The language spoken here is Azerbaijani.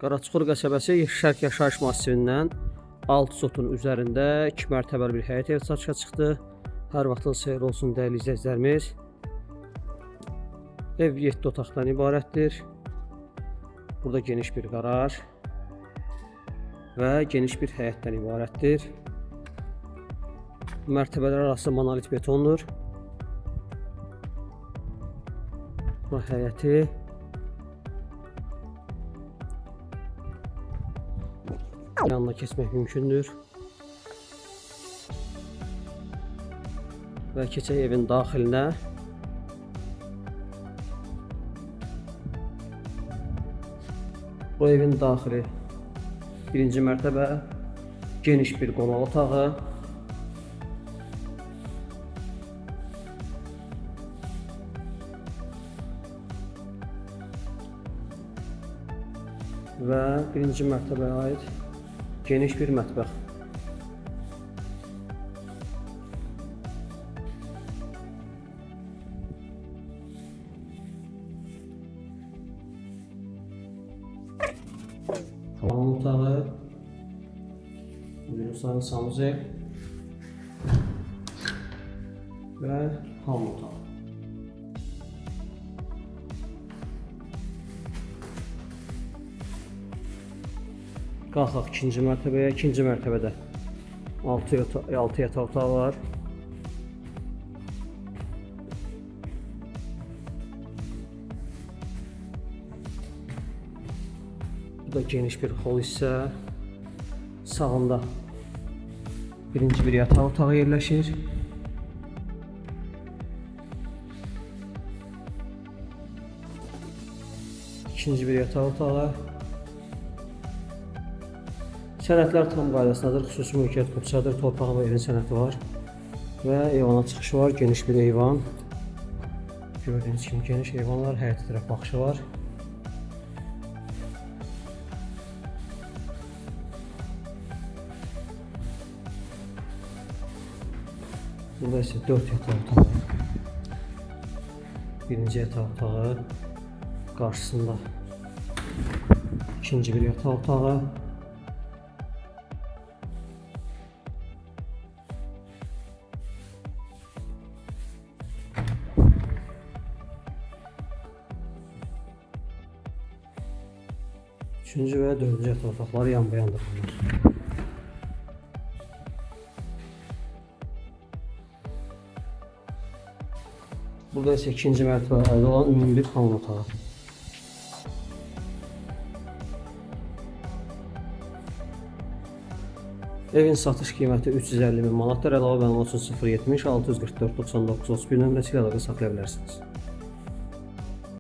Qaraçuxur qəsəbəsi şərq yaşayış massivindən 6 sotun üzərində 2 mərtəbəli bir həyət evi satışa çıxdı. Hər vaxtın xeyir olsun dəyərli izləyicilərimiz. Ev 7 otaqdan ibarətdir. Burada geniş bir qaraj və geniş bir həyətdən ibarətdir. Mərtəbələr arası monolit betondur. Bu həyəti yanına keçmək mümkündür. Və keçək evin daxilinə. Bu evin daxili birinci mərtəbə, geniş bir qonaq otağı. Və birinci mərtəbəyə aid geniş bir mətbəx. Salon otağı, Yunusların sanuzel və hamam otağı. Qalxaq ikinci mərtəbəyə. İkinci mərtəbədə 6 yataq otağı var. Bu da geniş bir hol hissə. Sağında birinci bir yataq otağı yerləşir. İkinci bir yataq otağı. Sənədlər tam qaydasındadır. Xüsusi mülkiyyət qupçadır. Torpağı və evin sənədi var. Və eyvana çıxışı var. Geniş bir eyvan. Gördüyünüz kimi geniş eyvanlar. Həyətə tərəf baxışı var. Burada isə 4 yataq otağı. Birinci yataq otağı. Qarşısında ikinci bir yataq otağı. Üçüncü və dördüncü yataq otaqları yan-bayandır bunlar. Burada isə ikinci mərtəbədə olan ümumi bir hamam otağı. Evin satış qiyməti 350 min manatdır. Əlavə məlumat üçün 070 644 99 31 nömrəsi ilə əlaqə saxlaya bilərsiniz.